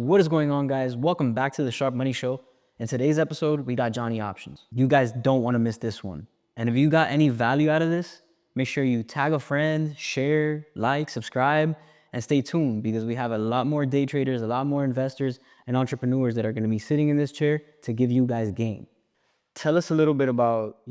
What is going on, guys? Welcome back to the Sharp Money Show. In today's episode, we got Jonny Options. You guys don't want to miss this one. And if you got any value out of this, make sure you tag a friend, share, like, subscribe, and stay tuned because we have a lot more day traders, a lot more investors and entrepreneurs that are going to be sitting in this chair to give you guys game. Tell us a little bit about,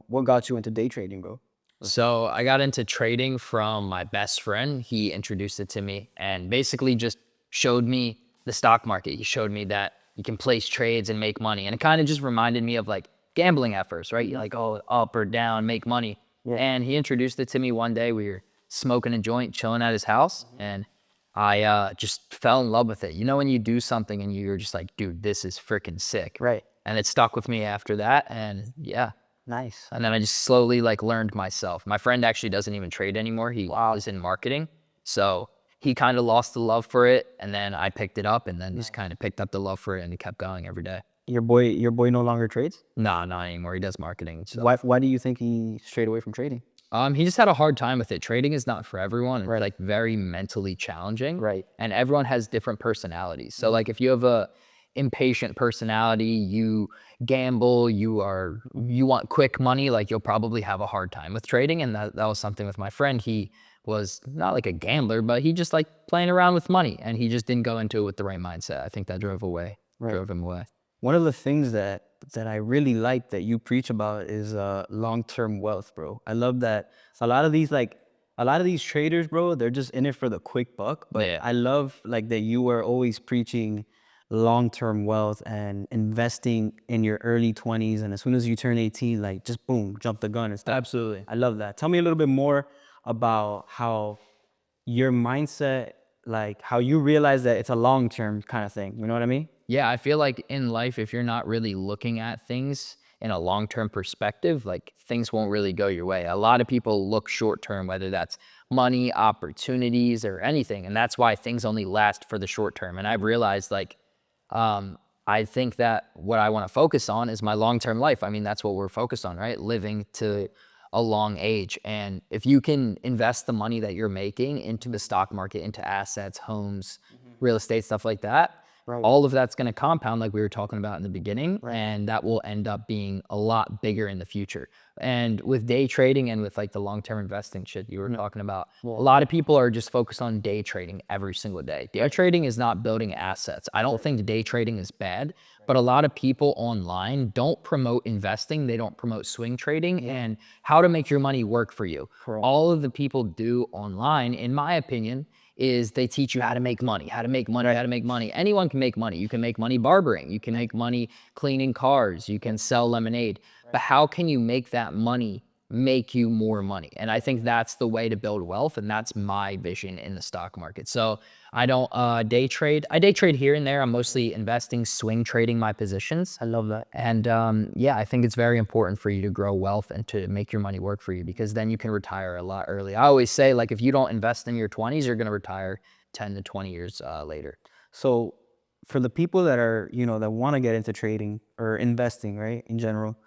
what got you into day trading, bro. So I got into trading from my best friend. He introduced it to me and basically just showed me the stock market. He showed me that you can place trades and make money. And it kind of just reminded me of like gambling at first, right? You're like, oh, up or down, make money. Yeah. And he introduced it to me one day. We were smoking a joint, chilling at his house. And I just fell in love with it. You know, when you do something and you're just like, dude, this is freaking sick. Right. And it stuck with me after that. And yeah. Nice. And then I just slowly learned myself. My friend actually doesn't even trade anymore. He was in marketing. So he kind of lost the love for it. And then I picked it up and then just kind of picked up the love for it and he kept going every day. Your boy no longer trades? Nah, not anymore. He does marketing. So. Why do you think he strayed away from trading? He just had a hard time with it. Trading is not for everyone. It's like very mentally challenging. Right. And everyone has different personalities. So like if you have a impatient personality, you gamble, you want quick money, like you'll probably have a hard time with trading. And that was something with my friend. He was not like a gambler, but he just liked playing around with money and he just didn't go into it with the right mindset. I think that drove him away. One of the things that I really like that you preach about is long-term wealth, bro. I love that. So a lot of these traders, bro, they're just in it for the quick buck. But yeah. I love like that you are always preaching long-term wealth and investing in your early 20s. And as soon as you turn 18, like just boom, jump the gun and stuff. Absolutely. I love that. Tell me a little bit more about how your mindset, like how you realize that it's a long-term kind of thing. You know what I mean? Yeah, I feel like in life, if you're not really looking at things in a long-term perspective, like things won't really go your way. A lot of people look short-term, whether that's money, opportunities, or anything. And that's why things only last for the short term. And I've realized I think that what I want to focus on is my long-term life. I mean, that's what we're focused on, right? Living to a long age. And if you can invest the money that you're making into the stock market, into assets, homes, real estate, stuff like that, right, all of that's going to compound like we were talking about in the beginning. Right. And that will end up being a lot bigger in the future. And with day trading and with like the long-term investing shit you were talking about, a lot of people are just focused on day trading every single day. Day trading is not building assets. I don't think day trading is bad, but a lot of people online don't promote investing. They don't promote swing trading and how to make your money work for you. Correct. All of the people do online, in my opinion, is they teach you how to make money. Anyone can make money. You can make money barbering. You can make money cleaning cars. You can sell lemonade. But how can you make that money make you more money? And I think that's the way to build wealth. And that's my vision in the stock market. So I don't day trade. I day trade here and there. I'm mostly investing, swing trading my positions. I love that. And yeah, I think it's very important for you to grow wealth and to make your money work for you because then you can retire a lot early. I always say, like, if you don't invest in your 20s, you're going to retire 10 to 20 years later. So for the people that are, that want to get into trading or investing, right, in general,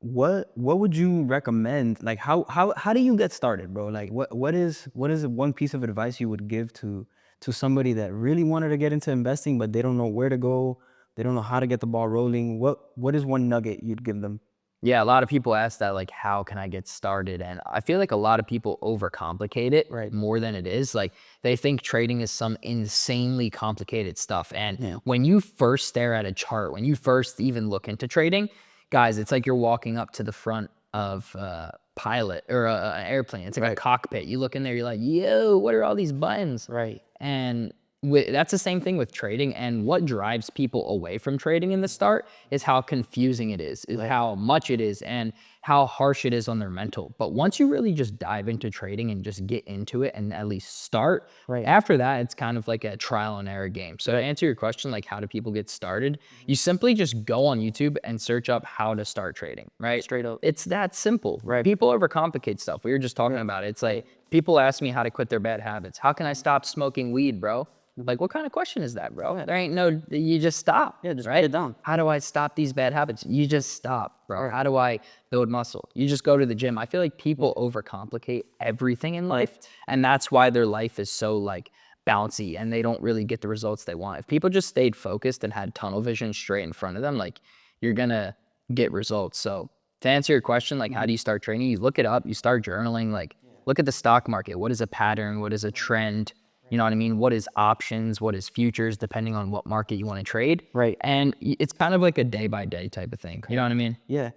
what would you recommend? Like, how do you get started, bro? Like, what is one piece of advice you would give to somebody that really wanted to get into investing, but they don't know where to go, they don't know how to get the ball rolling? What is one nugget you'd give them? Yeah, a lot of people ask that, like, how can I get started? And I feel like a lot of people overcomplicate it more than it is. Like, they think trading is some insanely complicated stuff. And when you first stare at a chart, when you first even look into trading, guys, it's like you're walking up to the front of a pilot or an airplane. It's like a cockpit. You look in there, you're like, yo, what are all these buttons? Right. And that's the same thing with trading. And what drives people away from trading in the start is how confusing it is how much it is, and how harsh it is on their mental. But once you really just dive into trading and just get into it and at least start, after that, it's kind of like a trial and error game. So to answer your question, like how do people get started? You simply just go on YouTube and search up how to start trading, right? Straight up. It's that simple. Right. People overcomplicate stuff. We were just talking about it. It's like people ask me how to quit their bad habits. How can I stop smoking weed, bro? Like, what kind of question is that, bro? There ain't no, you just stop. Yeah, just write it down. How do I stop these bad habits? You just stop, bro. How do I build muscle? You just go to the gym. I feel like people overcomplicate everything in life. And that's why their life is so like bouncy and they don't really get the results they want. If people just stayed focused and had tunnel vision straight in front of them, like you're gonna get results. So to answer your question, like how do you start trading? You look it up, you start journaling, like look at the stock market. What is a pattern? What is a trend? You know what I mean? What is options? What is futures, depending on what market you want to trade? Right. And it's kind of like a day by day type of thing. You know what I mean? Yeah.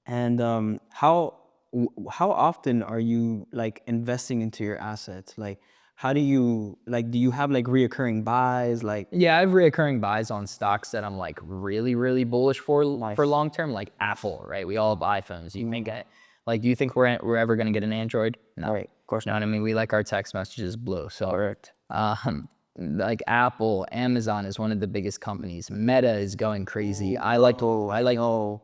And how often are you like investing into your assets? Like, how do you like? Do you have like reoccurring buys? Like, Yeah, I have reoccurring buys on stocks that I'm like really, really bullish for Nice. long term, like Apple, right? We all have iPhones. You think like, do you think we're ever gonna get an Android? No. Right, of course You know what I mean? We like our text messages blue. So correct. like Apple, Amazon is one of the biggest companies. Meta is going crazy. I like Elon,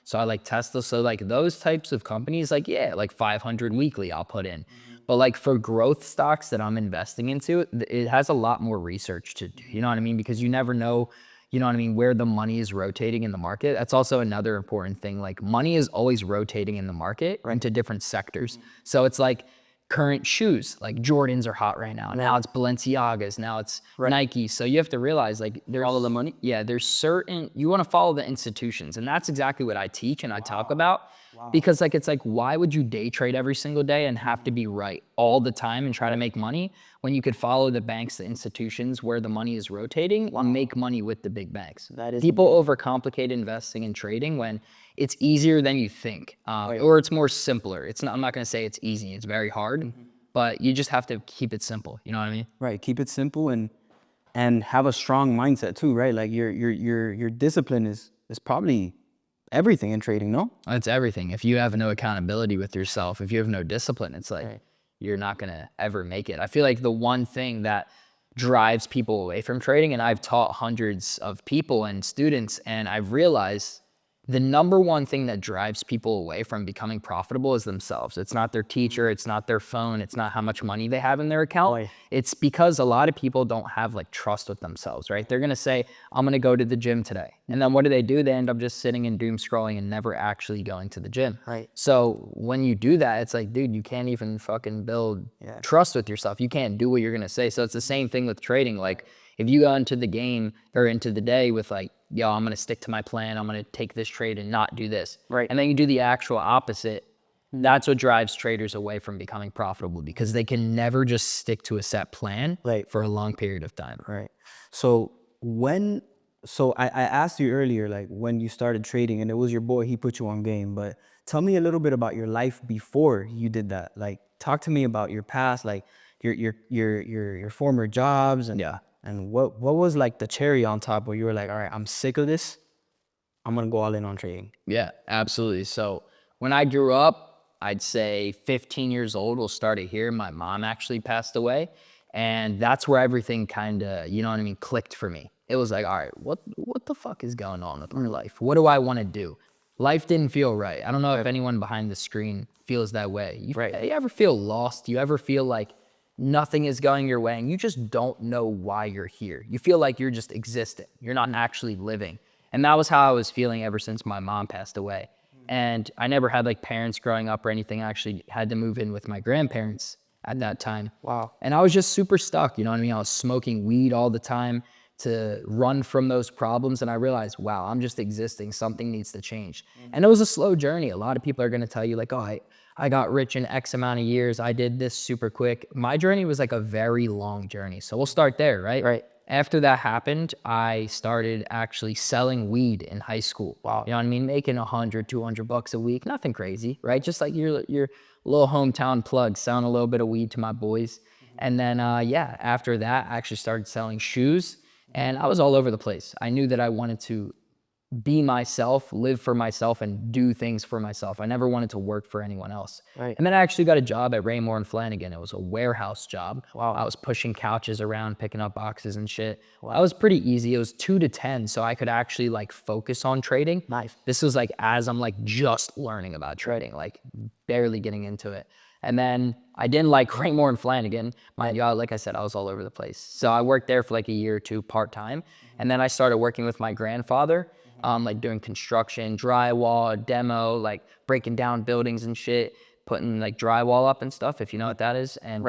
so I like Tesla. So like those types of companies, like yeah, like 500 weekly I'll put in. But like for growth stocks that I'm investing into, it has a lot more research to do. You know what I mean? Because you never know, you know what I mean, where the money is rotating in the market. That's also another important thing. Like money is always rotating in the market into different sectors. So it's like current shoes, like Jordans are hot right now. Now it's Balenciagas, now it's Nike. So you have to realize like there's Follow the money? Yeah, there's certain, you want to follow the institutions. And that's exactly what I teach and I talk about. Because like it's like, why would you day trade every single day and have to be right all the time and try to make money when you could follow the banks, the institutions where the money is rotating and make money with the big banks? That is People overcomplicate investing and trading when it's easier than you think, or it's more simpler. It's not. I'm not gonna say it's easy. It's very hard, but you just have to keep it simple. You know what I mean? right. Keep it simple and have a strong mindset too, right? Like your discipline is probably everything in trading, no? It's everything. If you have no accountability with yourself, if you have no discipline, it's like you're not gonna ever make it. I feel like the one thing that drives people away from trading, and I've taught hundreds of people and students, and I've realized the number one thing that drives people away from becoming profitable is themselves. It's not their teacher, it's not their phone, it's not how much money they have in their account. It's because a lot of people don't have like trust with themselves, right? They're gonna say, I'm gonna go to the gym today. And then what do? They end up just sitting and doom scrolling and never actually going to the gym. Right. So when you do that, it's like, dude, you can't even fucking build trust with yourself. You can't do what you're gonna say. So it's the same thing with trading. Like if you go into the game or into the day with like, yo, I'm gonna stick to my plan, I'm gonna take this trade and not do this. Right. And then you do the actual opposite, that's what drives traders away from becoming profitable because they can never just stick to a set plan for a long period of time. Right. So I asked you earlier, like when you started trading and it was your boy, he put you on game, but tell me a little bit about your life before you did that. Like talk to me about your past, like your former jobs and what was like the cherry on top where you were like, all right, I'm sick of this. I'm gonna go all in on trading. Yeah, absolutely. So when I grew up, I'd say 15 years old, we'll start it here. My mom actually passed away. And that's where everything kind of, you know what I mean, clicked for me. It was like, all right, what the fuck is going on with my life? What do I want to do? Life didn't feel right. I don't know if anyone behind the screen feels that way. You ever feel lost? You ever feel like nothing is going your way and you just don't know why you're here? You feel like you're just existing. You're not actually living. And that was how I was feeling ever since my mom passed away. And I never had like parents growing up or anything. I actually had to move in with my grandparents at that time. Wow. And I was just super stuck, you know what I mean? I was smoking weed all the time to run from those problems. And I realized, wow, I'm just existing. Something needs to change. And it was a slow journey. A lot of people are going to tell you like, oh, I got rich in X amount of years. I did this super quick. My journey was like a very long journey. So we'll start there, right? Right. After that happened, I started actually selling weed in high school. Wow. You know what I mean? Making $100-200 a week. Nothing crazy, right? Just like your little hometown plug, selling a little bit of weed to my boys. And then, after that, I actually started selling shoes. And I was all over the place. I knew that I wanted to be myself, live for myself, and do things for myself. I never wanted to work for anyone else. Right. And then I actually got a job at Raymore and Flanagan. It was a warehouse job. Wow. I was pushing couches around, picking up boxes and shit. Wow. That was pretty easy. It was 2 to 10, so I could actually like focus on trading. Nice. This was like as I'm like just learning about trading, like barely getting into it. And then I didn't like Raymore and Flanagan. Like I said, I was all over the place. So I worked there for like a year or two part-time. And then I started working with my grandfather, like doing construction, drywall, demo, like breaking down buildings and shit, putting like drywall up and stuff, if you know what that is. And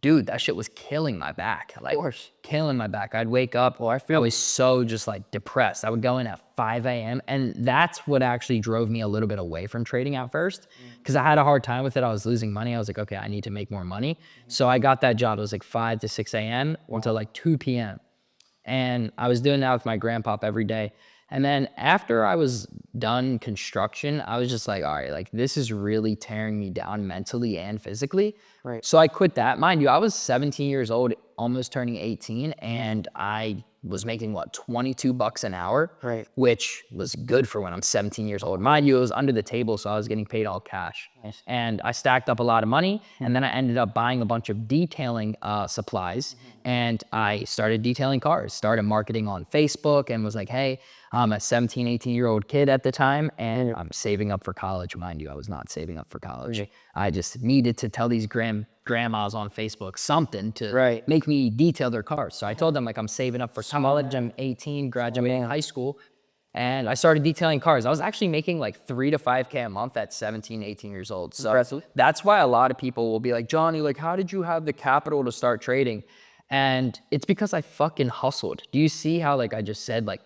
dude, that shit was killing my back. Like, killing my back. I'd wake up, I was so just like depressed. I would go in at 5 a.m. And that's what actually drove me a little bit away from trading at first, because I had a hard time with it. I was losing money. I was like, okay, I need to make more money. So I got that job. It was like 5 to 6 a.m. until like 2 p.m. And I was doing that with my grandpa every day. And then after I was done construction, I was just like, all right, like this is really tearing me down mentally and physically. Right. So I quit that. Mind you, I was 17 years old, almost turning 18, and I was making what, $22 an hour, Right. which was good for when I'm 17 years old. Mind you, it was under the table, so I was getting paid all cash. Nice. And I stacked up a lot of money, and then I ended up buying a bunch of detailing supplies, and I started detailing cars, started marketing on Facebook, and was like, hey, I'm a 17, 18-year-old kid at the time, and I'm saving up for college. Mind you, I was not saving up for college. I just needed to tell these grandmas on Facebook something to make me detail their cars. So I told them, like, I'm saving up for college. I'm 18, graduating high school. And I started detailing cars. I was actually making like 3 to 5K a month at 17, 18 years old. So that's why a lot of people will be like, Johnny, like, how did you have the capital to start trading? And it's because I fucking hustled. Do you see how, like, I just said, like,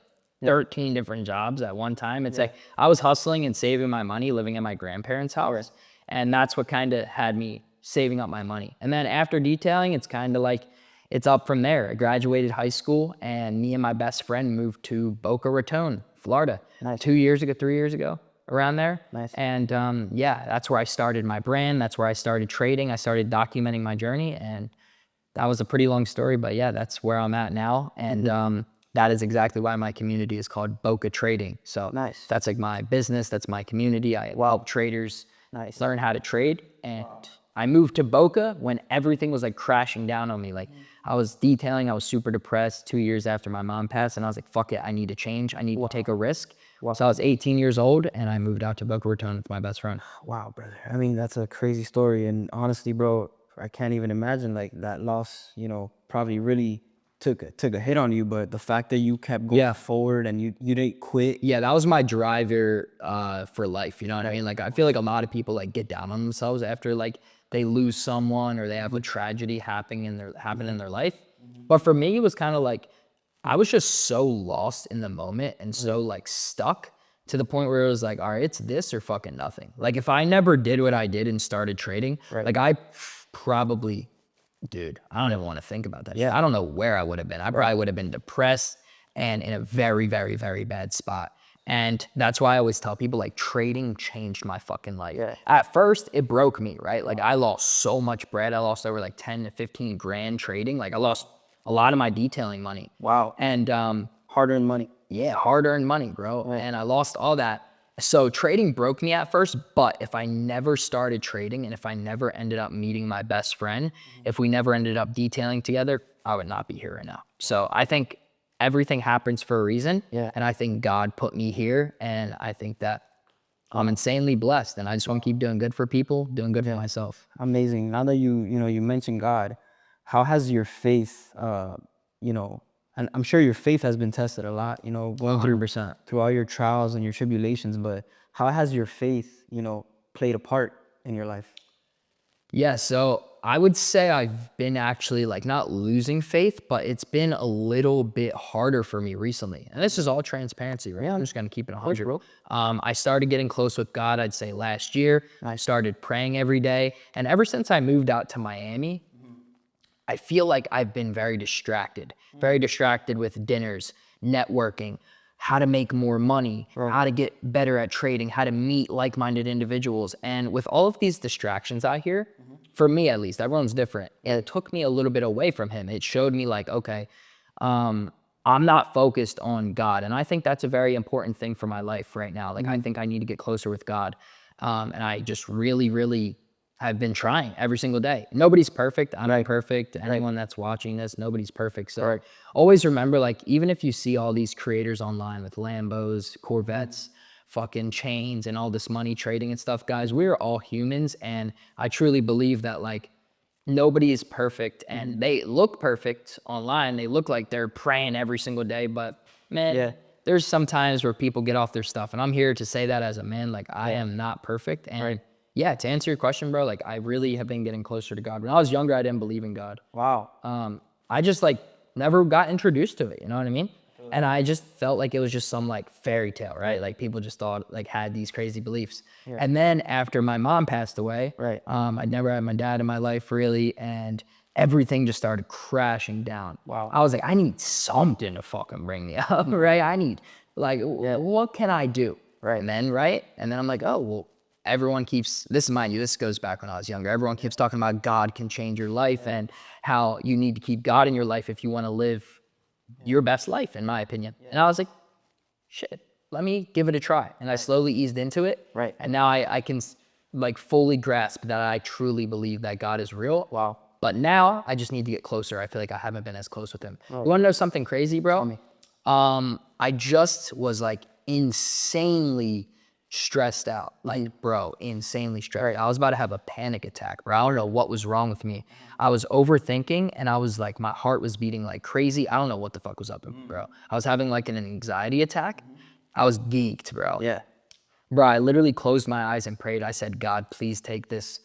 13 different jobs at one time? It's like I was hustling and saving my money, living at my grandparents' house. And that's what kind of had me saving up my money. And then after detailing, it's kind of like, it's up from there. I graduated high school, and me and my best friend moved to Boca Raton, Florida, 2 years ago, 3 years ago, around there. Nice. And yeah, that's where I started my brand. That's where I started trading. I started documenting my journey, and that was a pretty long story, but yeah, that's where I'm at now. And that is exactly why my community is called Boca Trading. So that's like my business. That's my community. I help traders learn how to trade. And I moved to Boca when everything was like crashing down on me. Like I was detailing, I was super depressed 2 years after my mom passed, and I was like, fuck it, I need to change. I need to take a risk. So I was 18 years old, and I moved out to Boca Raton with my best friend. Wow, brother. I mean, that's a crazy story. And honestly, bro, I can't even imagine like that loss, you know, probably really took a hit on you, but the fact that you kept going forward and you didn't quit. Yeah, that was my driver for life. You know what I mean? Like, I feel like a lot of people like get down on themselves after like they lose someone or they have a tragedy happen in their life. But for me, it was kind of like I was just so lost in the moment and so like stuck to the point where it was like, all right, it's this or fucking nothing. Like if I never did what I did and started trading, like I probably, dude, I don't even want to think about that. I don't know where I would have been. I probably would have been depressed and in a very, very, very bad spot. And that's why I always tell people, like, trading changed my fucking life. At first, it broke me, right? Like, I lost so much bread. I lost over like 10 to 15 grand trading. Like, I lost a lot of my detailing money. Wow. And Hard-earned money. yeah, hard-earned money, bro. And I lost all that. So trading broke me at first, but if I never started trading and if I never ended up meeting my best friend, if we never ended up detailing together, I would not be here right now. So I think everything happens for a reason. And I think God put me here, and I think that I'm insanely blessed, and I just want to keep doing good for people, doing good for myself. Amazing. Now that you mentioned God, how has your faith, you know, and I'm sure your faith has been tested a lot, you know, going 100%. through all your trials and your tribulations, but how has your faith, you know, played a part in your life? Yeah, so I would say I've been actually like not losing faith, but it's been a little bit harder for me recently. And this is all transparency, right? I'm just gonna keep it 100. I started getting close with God, I'd say last year. I started praying every day. And ever since I moved out to Miami, I feel like I've been very distracted with dinners, networking, how to make more money, how to get better at trading, how to meet like-minded individuals. And with all of these distractions out here, for me at least, everyone's different. And it took me a little bit away from him. It showed me like, okay, I'm not focused on God. And I think that's a very important thing for my life right now. Like, I think I need to get closer with God. And I just really, really have been trying every single day. Nobody's perfect. I'm not perfect. Anyone that's watching this, nobody's perfect. So always remember, like, even if you see all these creators online with Lambos, Corvettes, fucking chains, and all this money trading and stuff, guys, we're all humans. And I truly believe that, like, nobody is perfect, and they look perfect online. They look like they're praying every single day, but man, there's some times where people get off their stuff. And I'm here to say that as a man, like, I am not perfect. And yeah, to answer your question, bro, like I really have been getting closer to God. When I was younger, I didn't believe in God. Wow. I just like never got introduced to it, you know what I mean? And I just felt like it was just some like fairy tale, right? Like people just thought like had these crazy beliefs. And then after my mom passed away, Right. I never had my dad in my life really, and everything just started crashing down. Wow. I was like, I need something to fucking bring me up, right? I need like, what can I do? Right. And then I'm like, oh, well, everyone keeps, this is mind you, this goes back when I was younger. Everyone keeps talking about God can change your life and how you need to keep God in your life if you want to live your best life, in my opinion. And I was like, shit, let me give it a try. And I slowly eased into it. Right. And now I can like fully grasp that I truly believe that God is real. Wow. But now I just need to get closer. I feel like I haven't been as close with him. You want to know something crazy, bro? Tell me. I just was like insanely stressed out. Like, bro, insanely stressed out. I was about to have a panic attack, bro. I don't know what was wrong with me. I was overthinking and I was like, my heart was beating like crazy. I don't know what the fuck was up, bro. I was having like an anxiety attack. I was geeked, bro. Yeah. Bro, I literally closed my eyes and prayed. I said, God, please take this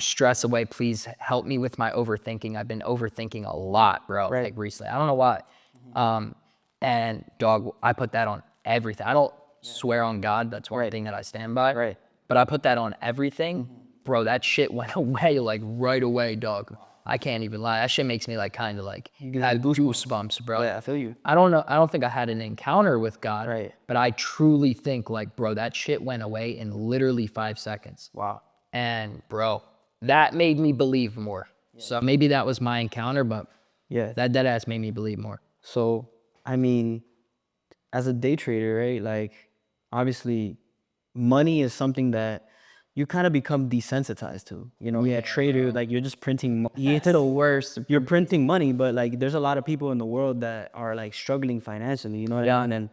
stress away. Please help me with my overthinking. I've been overthinking a lot, bro, like recently. I don't know why. And dog, I put that on everything. I don't swear on God. That's one thing that I stand by. Right. But I put that on everything. Bro, that shit went away like right away, dog. I can't even lie. That shit makes me like kind of like have goosebumps, bro. Yeah, I feel you. I don't know. I don't think I had an encounter with God. Right. But I truly think like, bro, that shit went away in literally 5 seconds. Wow. And bro, that made me believe more. So maybe that was my encounter, but Yeah. that dead ass made me believe more. So, I mean, as a day trader, right? Like, obviously, money is something that you kind of become desensitized to. You know, yeah, trader, like you're just printing money. It's the worst. You're printing money, but like there's a lot of people in the world that are like struggling financially, you know what I mean?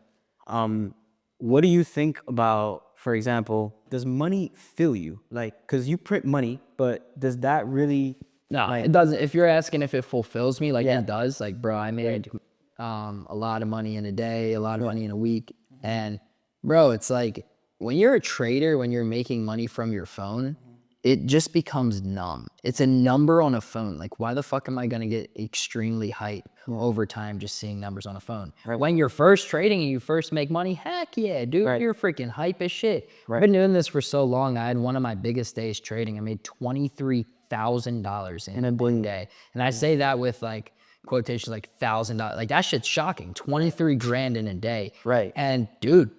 And what do you think about, for example, does money fill you? Like, because you print money, but does that really... No, like, it doesn't. If you're asking if it fulfills me, like it does. Like, bro, I made a lot of money in a day, a lot of money in a week. And bro, it's like when you're a trader, when you're making money from your phone, it just becomes numb. It's a number on a phone. Like, why the fuck am I gonna get extremely hyped over time just seeing numbers on a phone? When you're first trading and you first make money, heck yeah, dude, you're freaking hype as shit. I've been doing this for so long. I had one of my biggest days trading. I made $23,000 in a one day. And I say that with like quotations like $1,000. Like that shit's shocking. 23 grand in a day. Right. And dude,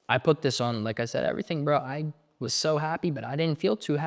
I put this on, like I said, everything, bro. I was so happy, but I didn't feel too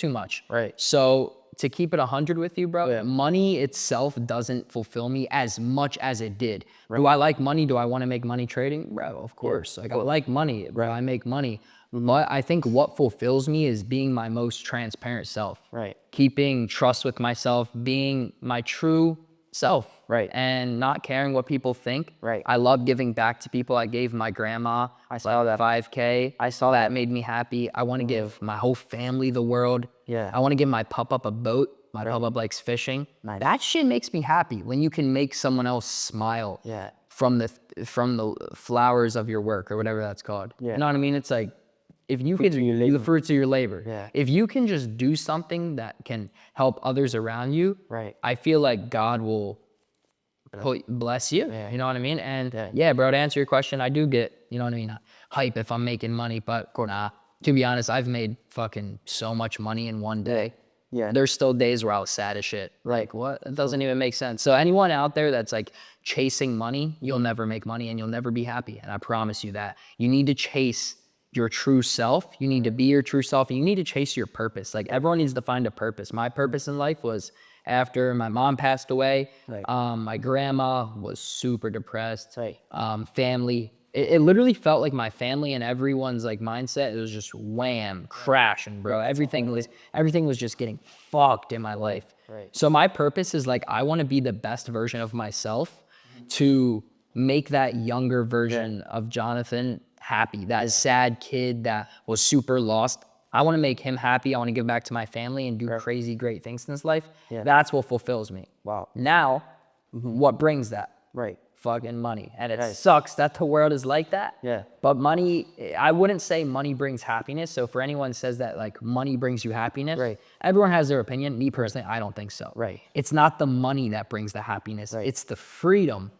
much. Right. So to keep it 100 with you, bro, money itself doesn't fulfill me as much as it did. Do I like money? Do I want to make money trading? Bro, of course. Like I like money, bro. I make money. But I think what fulfills me is being my most transparent self. Right. Keeping trust with myself, being my true self. Right. And not caring what people think. Right. I love giving back to people. I gave my grandma, I saw that 5K. I saw that made me happy. I want to give my whole family the world. Yeah. I want to give my pup-up a boat. My pup-up likes fishing. Nice. That shit makes me happy when you can make someone else smile. Yeah. From the flowers of your work or whatever that's called. Yeah. You know what I mean? It's like, if you can do the fruits of your labor, Yeah. if you can just do something that can help others around you, Right. I feel like God will bless you. Yeah. You know what I mean? And yeah, bro, to answer your question, I do get, you know what I mean, hype if I'm making money, but nah, to be honest, I've made fucking so much money in one day. Yeah. There's still days where I was sad as shit. Like, what? It doesn't even make sense. So anyone out there that's like chasing money, you'll never make money and you'll never be happy. And I promise you that. You need to chase your true self. You need to be your true self. And you need to chase your purpose. Like everyone needs to find a purpose. My purpose in life was after my mom passed away, my grandma was super depressed, family. It literally felt like my family and everyone's like mindset, it was just wham, crashing, bro. Everything was just getting fucked in my life. So my purpose is like, I want to be the best version of myself to make that younger version of Jonathan happy. That sad kid that was super lost. I want to make him happy. I want to give back to my family and do crazy great things in his life. That's what fulfills me. Wow. Now, what brings that? Right. fucking money. And it sucks that the world is like that. Yeah. But money, I wouldn't say money brings happiness. So for anyone says that like money brings you happiness, everyone has their opinion. Me personally, I don't think so. It's not the money that brings the happiness. It's the freedom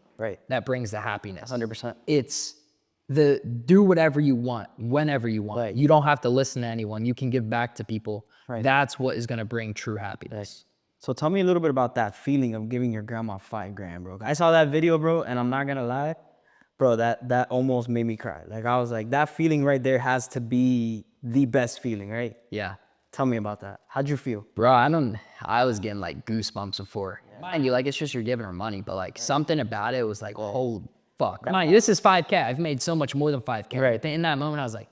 that brings the happiness. 100%. It's the do whatever you want, whenever you want. You don't have to listen to anyone. You can give back to people. That's what is going to bring true happiness. So tell me a little bit about that feeling of giving your grandma $5,000, bro. I saw that video, bro, and I'm not gonna lie, bro, that almost made me cry. Like, I was like, that feeling right there has to be the best feeling, right? Yeah. Tell me about that. How'd you feel? Bro, I was getting like goosebumps before. Mind you, like, it's just you're giving her money, but like something about it was like, oh, fuck. Mind you, this is 5K. I've made so much more than 5K. In that moment, I was like,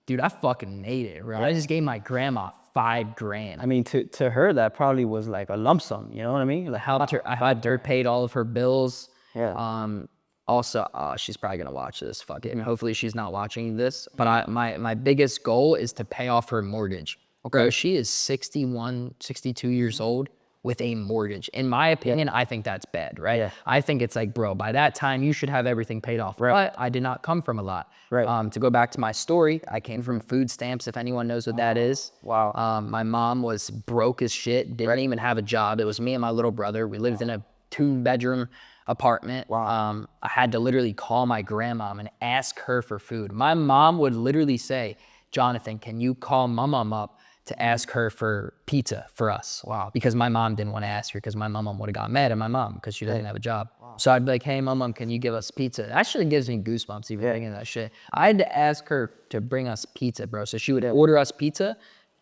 dude, I fucking made it, bro. I just gave my grandma $5,000. I mean, to her, that probably was like a lump sum, you know what I mean? Like, Helped her. I had her paid all of her bills. Yeah. Also, she's probably gonna watch this. Fuck it. I mean, hopefully she's not watching this. But my biggest goal is to pay off her mortgage. Okay. Bro, she is 61, 62 years old with a mortgage. In my opinion, I think that's bad, right? Yeah. I think it's like, bro, by that time you should have everything paid off. But I did not come from a lot. To go back to my story, I came from food stamps, if anyone knows what that is. Wow. My mom was broke as shit, didn't even have a job. It was me and my little brother. We lived in a 2-bedroom apartment. I had to literally call my grandmom and ask her for food. My mom would literally say, Jonathan, can you call my mom up to ask her for pizza for us? Because my mom didn't want to ask her because my mom would have got mad at my mom because she doesn't have a job. So I'd be like, hey, mom, can you give us pizza? That actually gives me goosebumps even thinking of that shit. I had to ask her to bring us pizza, bro. So she would order us pizza,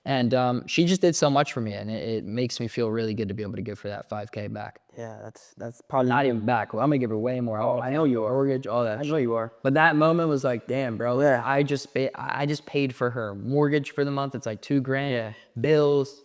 and she just did so much for me, and it makes me feel really good to be able to give her that 5K back. Yeah, that's probably Not even back. Well, I'm gonna give her way more. Oh, I know you are. Mortgage, all that. I know you are. But that moment was like, damn, bro. Yeah. I just paid for her mortgage for the month. It's like $2,000. Yeah. Bills,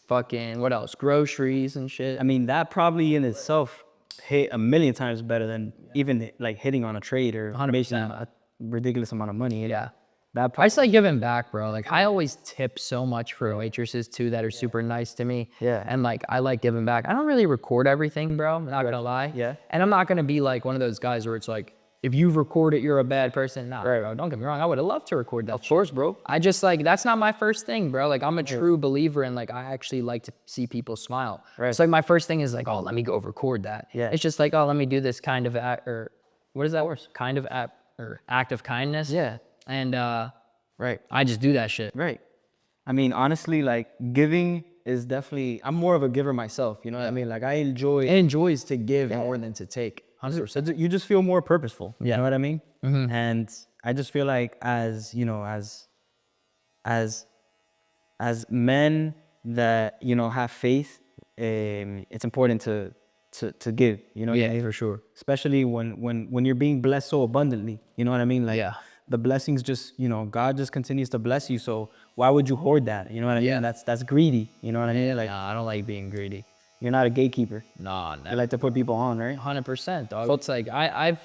fucking what else? Groceries and shit. I mean, that probably in itself hit a million times better than even like hitting on a trade or 100%. making a ridiculous amount of money. Yeah. I just like giving back, bro. Like, I always tip so much for waitresses too that are super nice to me. Yeah. And like, I like giving back. I don't really record everything, bro. I'm not gonna lie. Yeah. And I'm not gonna be like one of those guys where it's like, if you record it, you're a bad person. Nah, bro, don't get me wrong. I would have loved to record that. Of course, bro. I just like, that's not my first thing, bro. Like, I'm a true believer in like, I actually like to see people smile. It's like my first thing is like, oh, let me go record that. Yeah. It's just like, oh, let me do this kind of act, or what is that word? Kind of act, or act of kindness. Yeah. And I just do that shit. Right. I mean, honestly, like, giving is definitely, I'm more of a giver myself, you know what I mean? Like, I enjoy. It enjoys to give more than to take. 100%. You just feel more purposeful. Yeah. You know what I mean? And I just feel like as, you know, as men that, you know, have faith, it's important to give, you know? Yeah, for sure. Especially when you're being blessed so abundantly, you know what I mean? Like, the blessings just, you know, God just continues to bless you. So why would you hoard that? You know what I mean? That's greedy. You know what I mean? Like, Nah, I don't like being greedy. You're not a gatekeeper. Nah, You like to put people on, right? 100%, dog. So it's like, I've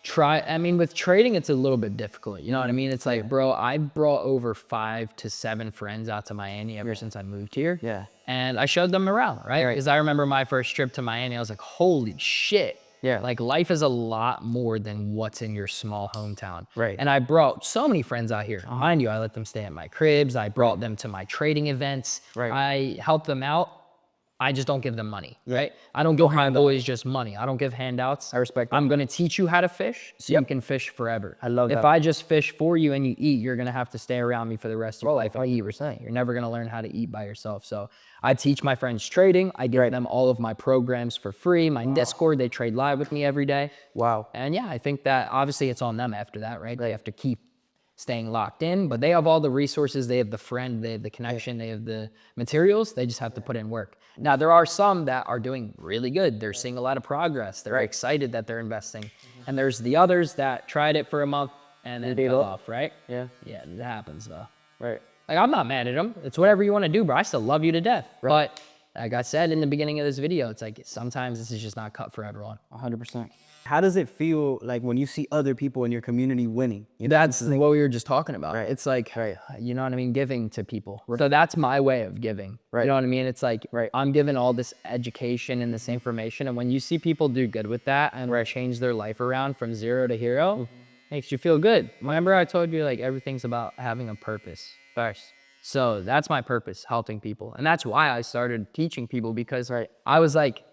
tried, I mean, with trading, it's a little bit difficult. You know what I mean? It's like, bro, I brought over 5 to 7 friends out to Miami ever since I moved here. Yeah. And I showed them around, right? Because I remember my first trip to Miami, I was like, holy shit. Yeah. Like, life is a lot more than what's in your small hometown. Right. And I brought so many friends out here. Mind you, I let them stay at my cribs. I brought them to my trading events. Right. I helped them out. I just don't give them money, right? I don't go hand always just money. I don't give handouts. I respect that. I'm gonna teach you how to fish so you can fish forever. I love that. If I just fish for you and you eat, you're gonna have to stay around me for the rest of your life. Like you were saying, you're never gonna learn how to eat by yourself. So I teach my friends trading. I give them all of my programs for free. My Discord, they trade live with me every day. Wow. And yeah, I think that obviously it's on them after that, right? They have to keep staying locked in, but they have all the resources. They have the friend, they have the connection, they have the materials. They just have to put in work. Now, there are some that are doing really good. They're seeing a lot of progress. They're excited that they're investing. And there's the others that tried it for a month and then fell off, right? Yeah. Yeah, it happens though. Right. Like, I'm not mad at them. It's whatever you want to do, bro. I still love you to death. But like I said in the beginning of this video, it's like sometimes this is just not cut for everyone. 100%. How does it feel like when you see other people in your community winning? That's what we were just talking about. Right. It's like, you know what I mean? Giving to people. Right. So that's my way of giving. Right. You know what I mean? It's like, I'm giving all this education and this information. And when you see people do good with that and change their life around from 0 to hero, makes you feel good. Remember I told you like everything's about having a purpose first. So that's my purpose, helping people. And that's why I started teaching people, because I was like,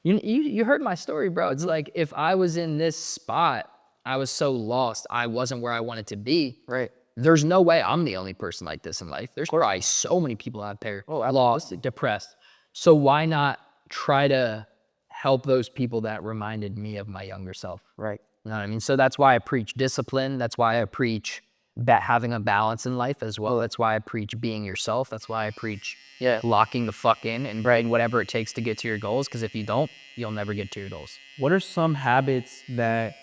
you heard my story, bro. It's like, if I was in this spot, I was so lost, I wasn't where I wanted to be. Right. There's no way I'm the only person like this in life. There's probably so many people out there lost, depressed. So why not try to help those people that reminded me of my younger self? Right. You know what I mean? So that's why I preach discipline. That's why I preach having a balance in life as well. That's why I preach being yourself. That's why I preach locking the fuck in and whatever it takes to get to your goals. Because if you don't, you'll never get to your goals. What are some habits that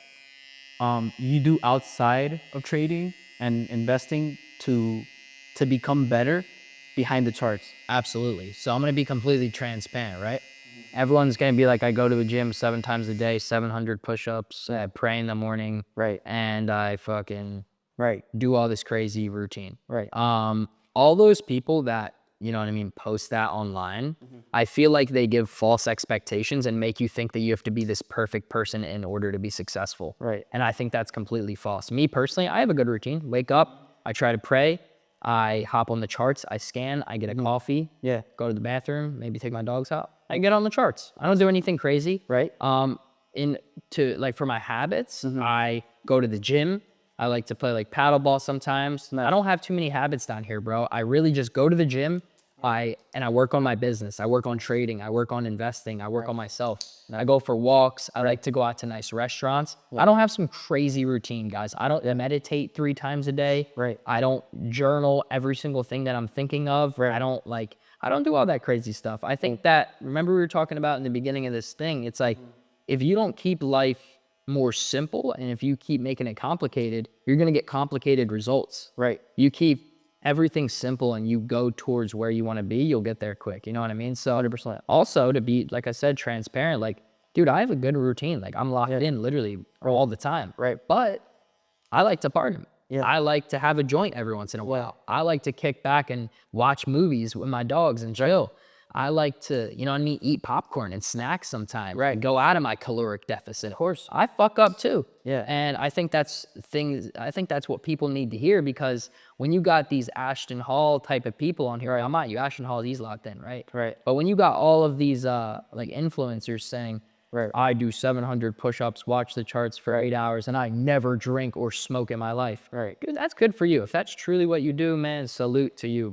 you do outside of trading and investing to become better behind the charts? Absolutely. So I'm going to be completely transparent, right? Everyone's going to be like, I go to the gym 7 times a day, 700 push-ups, I pray in the morning, and I fucking do all this crazy routine. All those people that, you know what I mean, post that online, I feel like they give false expectations and make you think that you have to be this perfect person in order to be successful. And I think that's completely false. Me personally, I have a good routine. Wake up, I try to pray, I hop on the charts, I scan, I get a coffee, go to the bathroom, maybe take my dogs out, I get on the charts. I don't do anything crazy. For my habits, I go to the gym. I like to play like paddleball sometimes. I don't have too many habits down here, bro. I really just go to the gym. I work on my business. I work on trading. I work on investing. I work on myself. I go for walks. I like to go out to nice restaurants. I don't have some crazy routine, guys. I don't meditate 3 times a day. I don't journal every single thing that I'm thinking of. I don't do all that crazy stuff. I think that, remember we were talking about in the beginning of this thing, it's like, if you don't keep life more simple and if you keep making it complicated, you're going to get complicated results. You keep everything simple and you go towards where you want to be, you'll get there quick. You know what I mean? So 100%. Also, to be, like I said, transparent, like, dude, I have a good routine. Like, I'm locked in literally all the time. But I like to party. I like to have a joint every once in a while. I like to kick back and watch movies with my dogs and chill. I like to, you know what I mean, eat popcorn and snacks sometimes. Go out of my caloric deficit. Of course. I fuck up too. And I think that's what people need to hear, because when you got these Ashton Hall type of people on here, I'm not you, Ashton Hall, he's locked in, But when you got all of these like influencers saying, I do 700 push-ups, watch the charts for 8 hours, and I never drink or smoke in my life. Dude, that's good for you. If that's truly what you do, man, salute to you.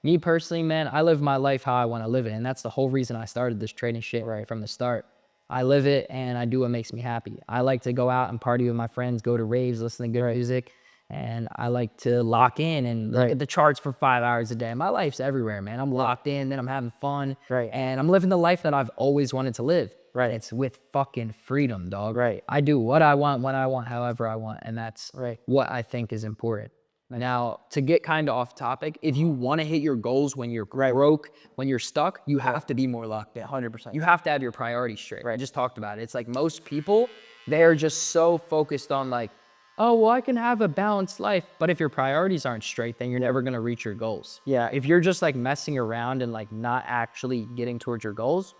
Me personally, man, I live my life how I want to live it. And that's the whole reason I started this trading shit from the start. I live it and I do what makes me happy. I like to go out and party with my friends, go to raves, listen to good music. And I like to lock in and look at the charts for 5 hours a day. My life's everywhere, man. I'm locked in, then I'm having fun. And I'm living the life that I've always wanted to live. It's with fucking freedom, dog. I do what I want, when I want, however I want. And that's what I think is important. Now, to get kind of off topic, if you want to hit your goals when you're broke, when you're stuck, you have to be more locked in. 100%. You have to have your priorities straight. I just talked about it. It's like most people, they're just so focused on like, oh, well, I can have a balanced life. But if your priorities aren't straight, then you're never going to reach your goals. If you're just like messing around and like not actually getting towards your goals,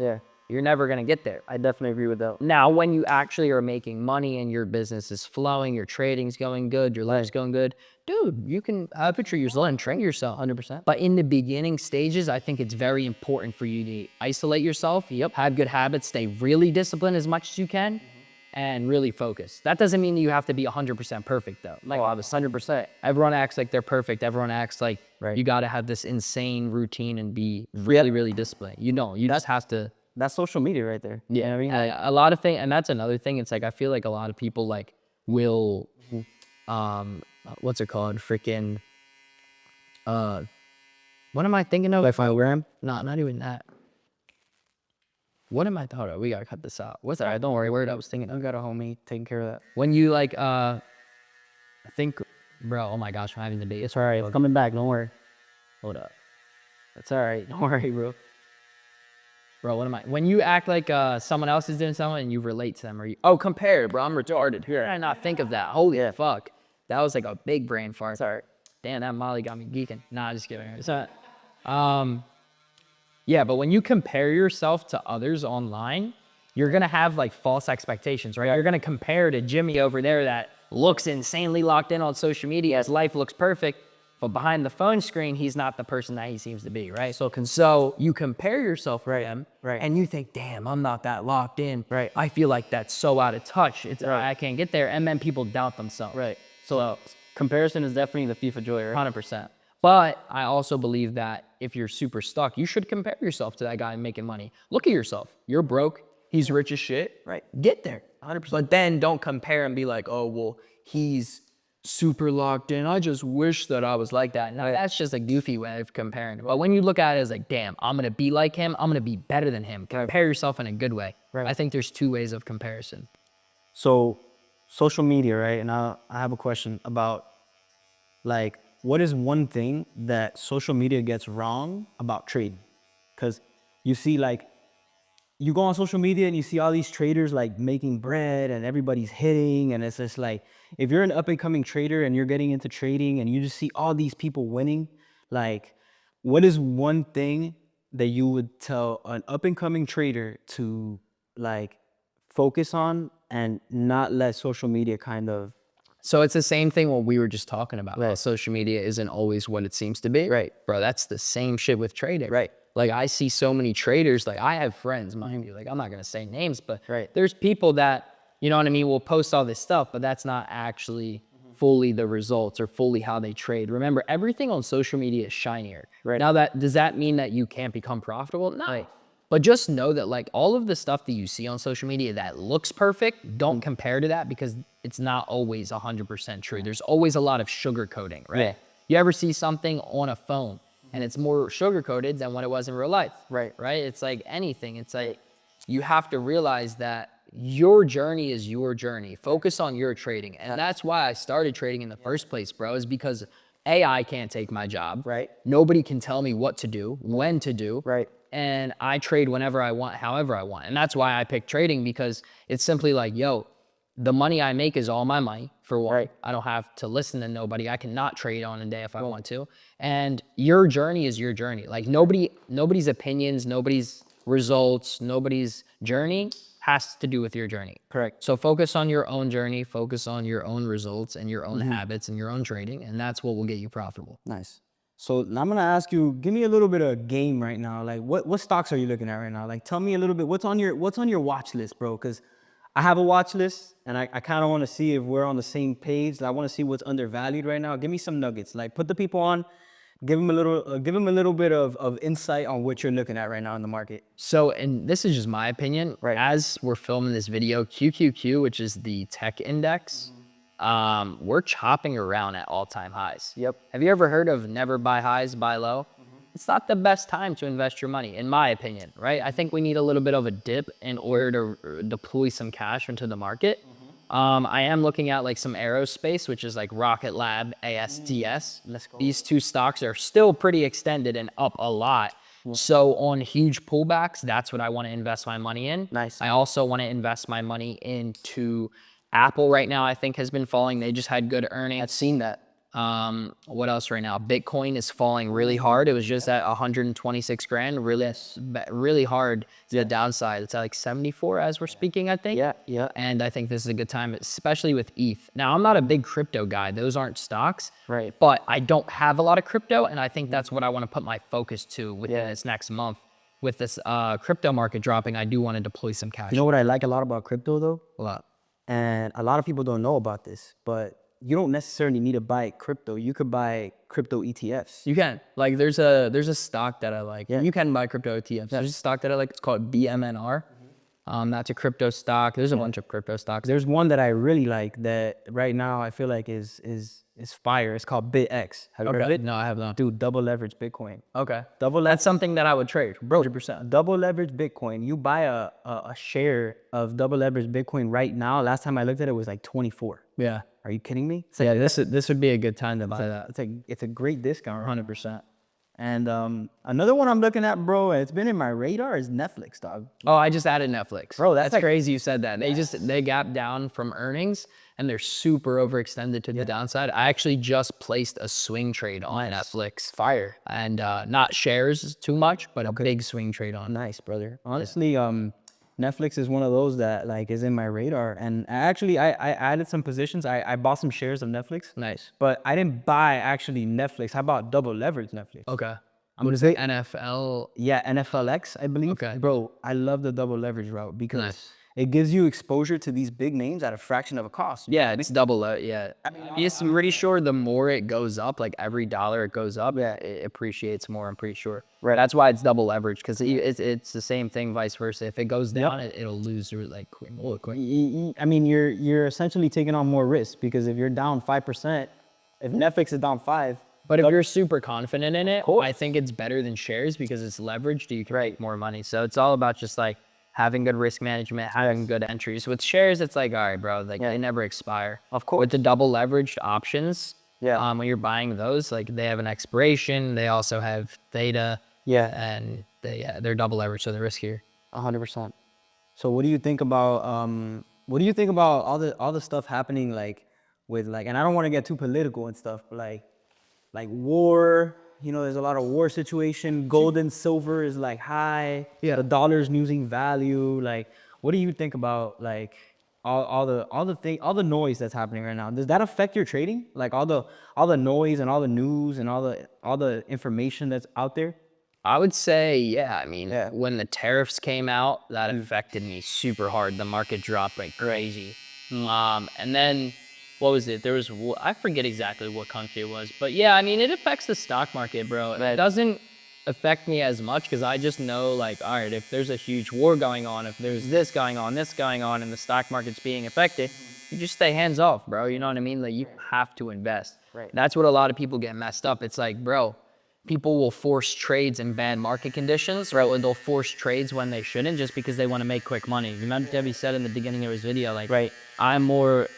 you're never going to get there. I definitely agree with that. Now, when you actually are making money and your business is flowing, your trading's going good, your life's going good, dude, you can picture yourself and train yourself 100%. But in the beginning stages, I think it's very important for you to isolate yourself, have good habits, stay really disciplined as much as you can, and really focus. That doesn't mean you have to be 100% perfect though. Like, 100%. Everyone acts like they're perfect. Everyone acts like you got to have this insane routine and be really, really disciplined. You don't. You just have to. That's social media right there. You know what I mean? A lot of things, and that's another thing. It's like, I feel like a lot of people like will, what's it called? Freaking, what am I thinking of? Like program? No, not even that. What am I thought of? We gotta cut this out. What's that? Don't worry, word I was thinking. I got a homie taking care of that. When you like, I think, bro, oh my gosh, I'm having the debate. It's all right, it's coming back, don't worry. Hold up. That's all right, don't worry, bro. Bro, what am I? When you act like someone else is doing something and you relate to them, or compare, bro, I'm retarded. Here, I not think of that. Holy fuck. That was like a big brain fart. Sorry. Damn, that Molly got me geeking. Nah, just kidding. So, yeah, but when you compare yourself to others online, you're gonna have like false expectations, right? You're gonna compare to Jimmy over there that looks insanely locked in on social media. His life looks perfect, but behind the phone screen, he's not the person that he seems to be, right? So you compare yourself with him, and you think, damn, I'm not that locked in. Right. I feel like that's so out of touch. I can't get there. And then people doubt themselves. Right. So comparison is definitely the thief of joy, right? 100%. But I also believe that if you're super stuck, you should compare yourself to that guy making money. Look at yourself. You're broke. He's rich as shit. Right. Get there. 100%. But then don't compare and be like, oh, well, he's super locked in. I just wish that I was like that. No, that's just a goofy way of comparing. But when you look at it as like, damn, I'm going to be like him. I'm going to be better than him. Compare yourself in a good way. Right. I think there's two ways of comparison. So social media, right? And I have a question about, like, what is one thing that social media gets wrong about trading? Because you see, like, you go on social media and you see all these traders like making bread and everybody's hitting, and it's just like, if you're an up and coming trader and you're getting into trading and you just see all these people winning, like, what is one thing that you would tell an up and coming trader to like focus on and not let social media kind of... So it's the same thing what we were just talking about. Right. Social media isn't always what it seems to be. Right. Bro, that's the same shit with trading. Right. Like, I see so many traders, like, I have friends, mind you, like, I'm not gonna say names, but Right. there's people that, you know what I mean, will post all this stuff, but that's not actually fully the results or fully how they trade. Remember, everything on social media is shinier. Right. Now, does that mean that you can't become profitable? No. Right. But just know that, like, all of the stuff that you see on social media that looks perfect, don't compare to that, because it's not always 100% true. There's always a lot of sugarcoating, right? Yeah. You ever see something on a phone and it's more sugarcoated than what it was in real life? Right. Right? It's like anything. It's like, you have to realize that your journey is your journey. Focus on your trading. And that's why I started trading in the first place, bro, is because AI can't take my job. Right. Nobody can tell me what to do, when to do. Right. And I trade whenever I want, however I want. And that's why I picked trading, because it's simply like, yo, the money I make is all my money, for one. Right. I don't have to listen to nobody. I can not trade on a day if I want to. And your journey is your journey. Like, nobody's opinions, nobody's results, nobody's journey has to do with your journey. Correct. So focus on your own journey, focus on your own results and your own habits and your own trading, and that's what will get you profitable. Nice. So now I'm gonna ask you, give me a little bit of game right now. Like, what stocks are you looking at right now? Like, tell me a little bit, what's on your watch list, bro? Because I have a watch list, and I kind of want to see if we're on the same page. I want to see what's undervalued right now. Give me some nuggets. Like, put the people on, give them a little bit of insight on what you're looking at right now in the market. So, and this is just my opinion, Right. as we're filming this video, QQQ, which is the tech index, we're chopping around at all-time highs. Yep. Have you ever heard of never buy highs, buy low? It's not the best time to invest your money, in my opinion, right? I think we need a little bit of a dip in order to deploy some cash into the market. I am looking at like some aerospace, which is like Rocket Lab, ASTS. Let's go. These two stocks are still pretty extended and up a lot. So on huge pullbacks, that's what I want to invest my money in. Nice. I also want to invest my money into Apple right now. I think has been falling. They just had good earnings. I've seen that. What else right now? Bitcoin is falling really hard. It was just at 126 grand, really hard to the downside. It's at like 74 as we're speaking, I think. Yeah. And I think this is a good time, especially with ETH. Now, I'm not a big crypto guy. Those aren't stocks. Right. But I don't have a lot of crypto, and I think that's what I want to put my focus to within this next month. With this crypto market dropping, I do want to deploy some cash. You know what I like a lot about crypto though? A lot. And a lot of people don't know about this, but you don't necessarily need to buy crypto. You could buy crypto ETFs. You can. Like, there's a stock that I like. Yeah. You can buy crypto ETFs. There's a stock that I like. It's called BMNR. That's a crypto stock. There's a bunch of crypto stocks. There's one that I really like that right now I feel like is fire. It's called BitX. Have you heard of it? No, I have not. Dude, double leverage Bitcoin. Okay. That's something that I would trade. Bro, 100%. Double leverage Bitcoin. You buy a share of double leverage Bitcoin right now. Last time I looked at it, was like 24. Yeah. Are you kidding me? So yeah, this would be a good time to buy that. It's a great discount. 100%. And another one I'm looking at, bro, and it's been in my radar, is Netflix, dog. Oh, I just added Netflix. Bro, that's like, crazy you said that. They gap down from earnings and they're super overextended to the downside. I actually just placed a swing trade on Netflix. fire. And not shares too much, but a big swing trade on. Nice, brother. Honestly, Netflix is one of those that like is in my radar. And I added some positions. I bought some shares of Netflix. Nice. But I didn't buy actually Netflix. I bought double leverage Netflix. Okay. What is it? NFL? Yeah, NFLX, I believe. Okay. Bro, I love the double leverage route because Nice. it gives you exposure to these big names at a fraction of a cost. Yeah, it's double. Yeah. I'm pretty sure the more it goes up, like every dollar it goes up, it appreciates more. I'm pretty sure. Right. That's why it's double leverage, because it's the same thing, vice versa. If it goes down, it'll lose like quick. I mean, you're essentially taking on more risk because if you're down 5%, if Netflix is down 5%, But if you're super confident in it, I think it's better than shares because it's leveraged. You can make more money. So it's all about just like having good risk management, having good entries. With shares, it's like, all right, bro, like they never expire. Of course. With the double leveraged options, Yeah. when you're buying those, like they have an expiration. They also have theta. Yeah. And they're double leveraged, so they're riskier. 100%. So what do you think about all the stuff happening like with like, and I don't want to get too political and stuff, but like war, you know, there's a lot of war situation. Gold and silver is like high. Yeah. The dollar's losing value. Like, what do you think about like all the noise that's happening right now? Does that affect your trading? Like all the noise and all the news and all the information that's out there? I would say, yeah. I mean, Yeah. when the tariffs came out, that affected me super hard. The market dropped like crazy. And then, what was it? There was, I forget exactly what country it was, but yeah, I mean, it affects the stock market, bro. It doesn't affect me as much because I just know, like, all right, if there's a huge war going on, if there's this going on, and the stock market's being affected, you just stay hands off, bro. You know what I mean? Like, you have to invest. Right. That's what a lot of people get messed up. It's like, bro, people will force trades in bad market conditions, right? Or they'll force trades when they shouldn't just because they want to make quick money. Remember Debbie said in the beginning of his video, like, I'm more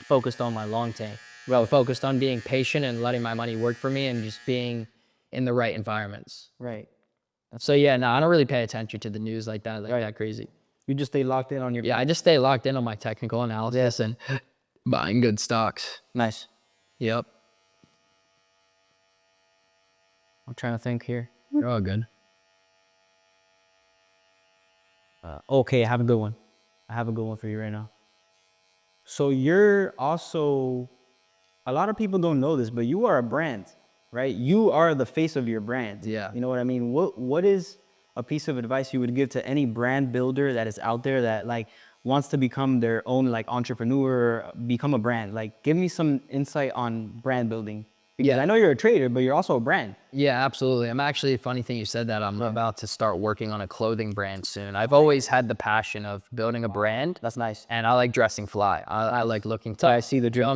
focused on my long tail. Well, focused on being patient and letting my money work for me and just being in the right environments. Right. So yeah, no, I don't really pay attention to the news like that, that crazy. You just stay locked in on your. Yeah, I just stay locked in on my technical analysis and buying good stocks. Nice. Yep. I'm trying to think here. You're all good. Okay, I have a good one. I have a good one for you right now. So you're also, a lot of people don't know this, but you are a brand, right? You are the face of your brand. Yeah. You know what I mean? What is a piece of advice you would give to any brand builder that is out there that like wants to become their own like entrepreneur, become a brand? Like, give me some insight on brand building. Because I know you're a trader, but you're also a brand. Yeah, absolutely. I'm actually, funny thing you said that. I'm about to start working on a clothing brand soon. I've always had the passion of building a brand. That's nice. And I like dressing fly. I like looking tough. So I see the drip.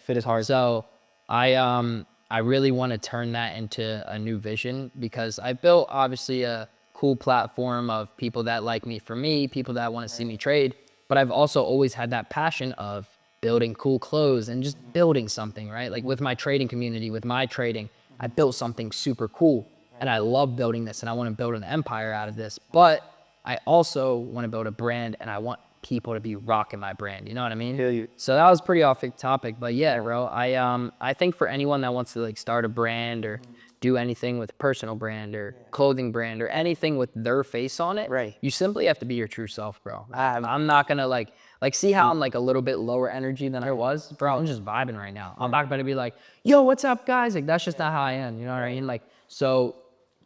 Fit is hard. So I really want to turn that into a new vision because I built obviously a cool platform of people that like me for me, people that want to see me trade. But I've also always had that passion of building cool clothes and just building something, right? Like with my trading community, with my trading, I built something super cool and I love building this and I want to build an empire out of this, but I also want to build a brand and I want people to be rocking my brand. You know what I mean? Feel you. So that was pretty off topic, but yeah, bro, I think for anyone that wants to like start a brand or do anything with personal brand or clothing brand or anything with their face on it, Right. you simply have to be your true self, bro. I'm not gonna like see how I'm like a little bit lower energy than I was, bro. I'm just vibing right now. I'm not gonna be like, yo, what's up, guys? Like that's just not how I am. You know what I mean? Like, so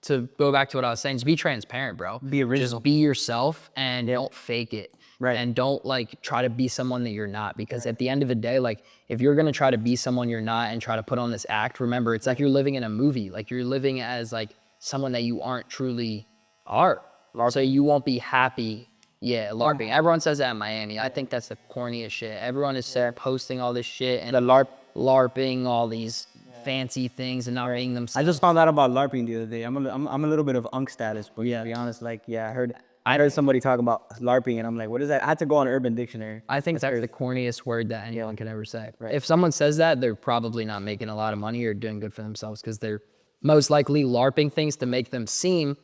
to go back to what I was saying, just be transparent, bro. Be original. Just be yourself and don't fake it. Right. And don't like try to be someone that you're not, because at the end of the day, like if you're gonna try to be someone you're not and try to put on this act, remember it's like you're living in a movie. Like you're living as like someone that you aren't truly are. So you won't be happy. Yeah, LARPing. Everyone says that in Miami. I think that's the corniest shit. Everyone is posting all this shit and LARPing all these fancy things and not being themselves. I just found out about LARPing the other day. I'm a little bit of unk status, but yeah, to be honest, like I heard somebody talk about LARPing and I'm like, what is that? I had to go on Urban Dictionary. I think that's the corniest word that anyone could ever say. Right. If someone says that, they're probably not making a lot of money or doing good for themselves because they're most likely LARPing things to make them seem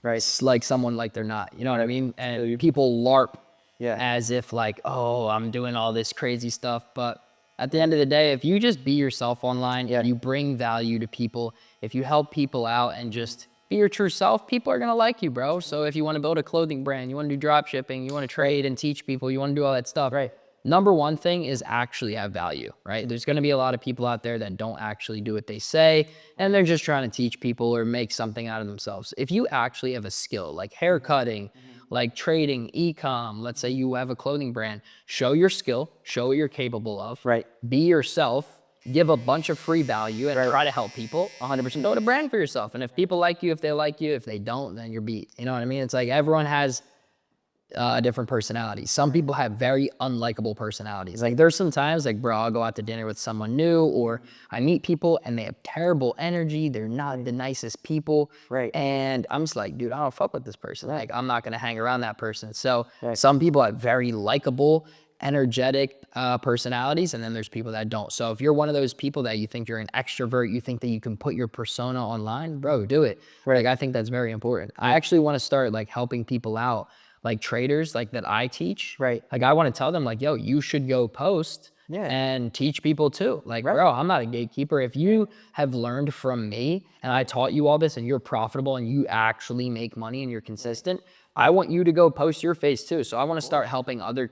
Right. like someone like they're not. You know what I mean? And people LARP Yeah. as if like, oh, I'm doing all this crazy stuff. But at the end of the day, if you just be yourself online, you bring value to people, if you help people out and just be your true self, people are gonna like you, bro. So if you want to build a clothing brand, you want to do drop shipping, you want to trade and teach people, you want to do all that stuff. Right. Number one thing is actually have value, right? There's going to be a lot of people out there that don't actually do what they say, and they're just trying to teach people or make something out of themselves. If you actually have a skill like hair cutting, like trading, e-com, let's say you have a clothing brand, show your skill, show what you're capable of, Right. be yourself, give a bunch of free value and try to help people. 100%. Build a brand for yourself. And if people like you, if they like you, if they don't, then you're beat. You know what I mean? It's like everyone has a different personality. Some people have very unlikable personalities. Like there's some times like, bro, I'll go out to dinner with someone new, or I meet people and they have terrible energy. They're not the nicest people. Right. And I'm just like, dude, I don't fuck with this person. Like I'm not gonna hang around that person. So some people have very likable, energetic personalities, and then there's people that don't. So if you're one of those people that you think you're an extrovert, you think that you can put your persona online, bro, do it. Like I think that's very important. I actually want to start like helping people out, like traders like that I teach. Right. Like I want to tell them like, yo, you should go post and teach people too. Like, bro, I'm not a gatekeeper. If you have learned from me and I taught you all this and you're profitable and you actually make money and you're consistent, I want you to go post your face too. So I want to start helping other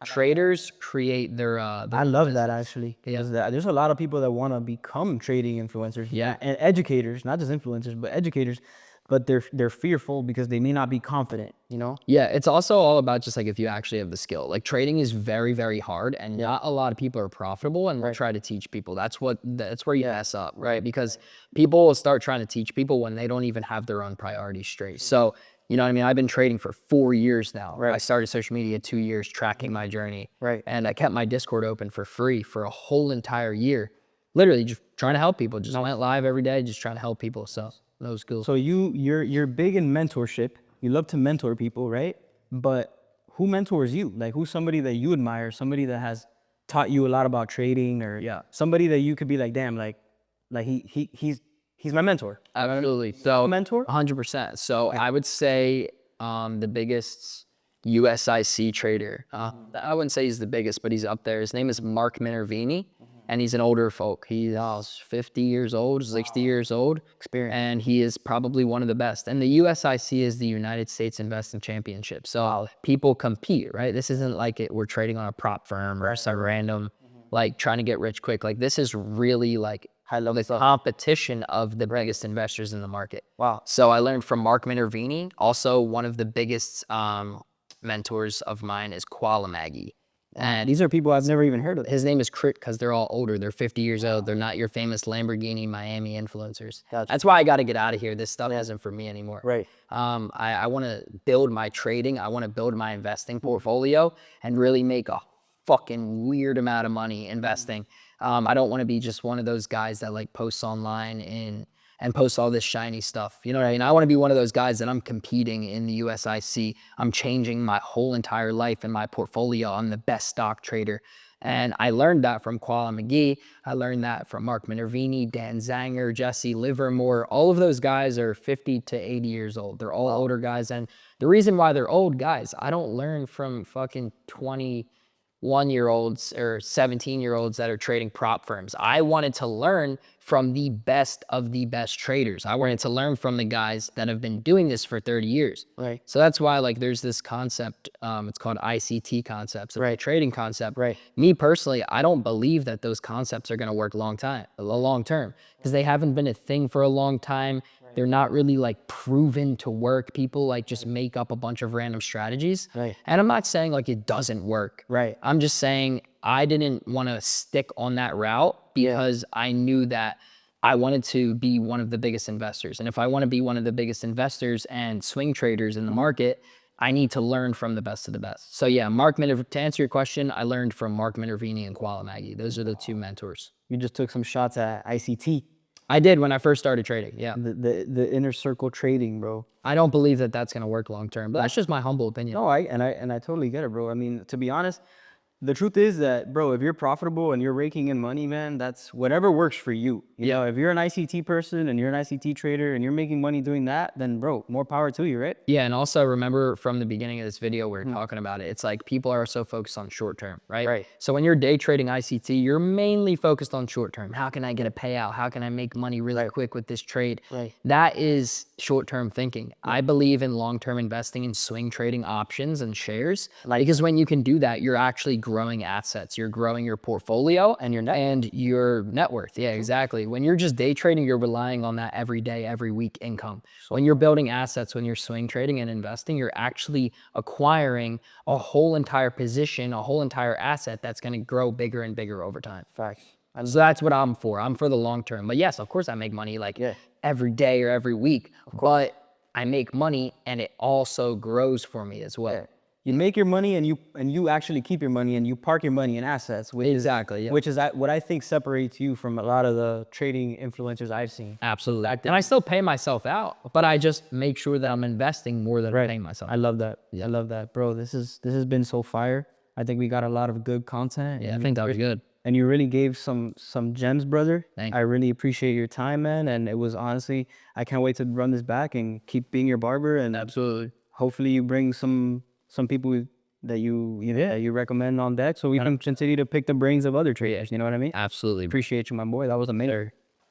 traders create their I love that actually. Yeah. There's a lot of people that want to become trading influencers. Yeah. And educators, not just influencers, but educators, but they're fearful because they may not be confident, you know? Yeah, it's also all about just like if you actually have the skill. Like trading is very, very hard, and not a lot of people are profitable and will try to teach people. That's where you mess up, right? Because people will start trying to teach people when they don't even have their own priorities straight. So, you know what I mean? I've been trading for 4 years now. I started social media 2 years tracking my journey. And I kept my Discord open for free for a whole entire year. Literally just trying to help people. Just went live every day, just trying to help people. So those skills. So you're big in mentorship. You love to mentor people, right? But who mentors you? Like who's somebody that you admire, somebody that has taught you a lot about trading, or somebody that you could be like, damn, like he's my mentor. Absolutely. So mentor? 100%. So I would say the biggest USIC trader, I wouldn't say he's the biggest, but he's up there. His name is Mark Minervini. And he's an older folk. He's 50 years old, 60 years old. Experience. And he is probably one of the best. And the USIC is the United States Investing Championship. So people compete, right? This isn't like we're trading on a prop firm or some random, like trying to get rich quick. Like this is really like the competition of the biggest investors in the market. Wow. So I learned from Mark Minervini. Also, one of the biggest mentors of mine is Qualamagi. And these are people I've never even heard of. His name is Crit because they're all older. They're 50 years old. They're not your famous Lamborghini Miami influencers. Gotcha. That's why I got to get out of here. This stuff isn't for me anymore. Right. I want to build my trading. I want to build my investing portfolio and really make a fucking weird amount of money investing. I don't want to be just one of those guys that like posts online and post all this shiny stuff. You know what I mean? I want to be one of those guys that I'm competing in the USIC. I'm changing my whole entire life and my portfolio. I'm the best stock trader. And I learned that from Qualamagi. I learned that from Mark Minervini, Dan Zanger, Jesse Livermore. All of those guys are 50 to 80 years old. They're all older guys. And the reason why they're old guys, I don't learn from fucking 21-year-olds or 17-year-olds that are trading prop firms. I wanted to learn from the best of the best traders. I wanted to learn from the guys that have been doing this for 30 years. Right. So that's why like there's this concept, it's called ICT concepts, the trading concept. Right. Me personally, I don't believe that those concepts are gonna work long term, because they haven't been a thing for a long time. They're not really like proven to work. People like just make up a bunch of random strategies. Right. And I'm not saying like it doesn't work. Right. I'm just saying I didn't want to stick on that route because I knew that I wanted to be one of the biggest investors. And if I want to be one of the biggest investors and swing traders in the market, I need to learn from the best of the best. So yeah, to answer your question, I learned from Mark Minervini and Qualamagi. Those are the two mentors. You just took some shots at ICT. I did when I first started trading, yeah. The inner circle trading, bro. I don't believe that that's gonna work long term, but that's just my humble opinion. No, I totally get it, bro. I mean, to be honest, the truth is that, bro, if you're profitable and you're raking in money, man, that's whatever works for you. You know, if you're an ICT person and you're an ICT trader and you're making money doing that, then bro, more power to you, right? Yeah, and also remember from the beginning of this video, we we're talking about it. It's like people are so focused on short term, right? Right. So when you're day trading ICT, you're mainly focused on short term. How can I get a payout? How can I make money really quick with this trade? Right. That is short term thinking. I believe in long term investing in swing trading options and shares, because when you can do that, you're actually growing assets. You're growing your portfolio and your net worth. Yeah, exactly. When you're just day trading, you're relying on that every day, every week income. When you're building assets, when you're swing trading and investing, you're actually acquiring a whole entire position, a whole entire asset that's going to grow bigger and bigger over time. Facts. So that's what I'm for. I'm for the long term. But yes, of course I make money like every day or every week, but I make money and it also grows for me as well. You make your money and you actually keep your money and you park your money in assets, which is what I think separates you from a lot of the trading influencers I've seen. Absolutely. And I still pay myself out, but I just make sure that I'm investing more than paying myself. I love that. I love that, bro. This has been so fire. I think we got a lot of good content. Yeah, I think that was good. And you really gave some gems, brother. Thank I really appreciate your time, man. And it was honestly, I can't wait to run this back and keep being your barber. And Absolutely. hopefully you bring some people that you recommend on deck, so we can continue to pick the brains of other traders. You know what I mean? Absolutely. Appreciate you, my boy. That was amazing.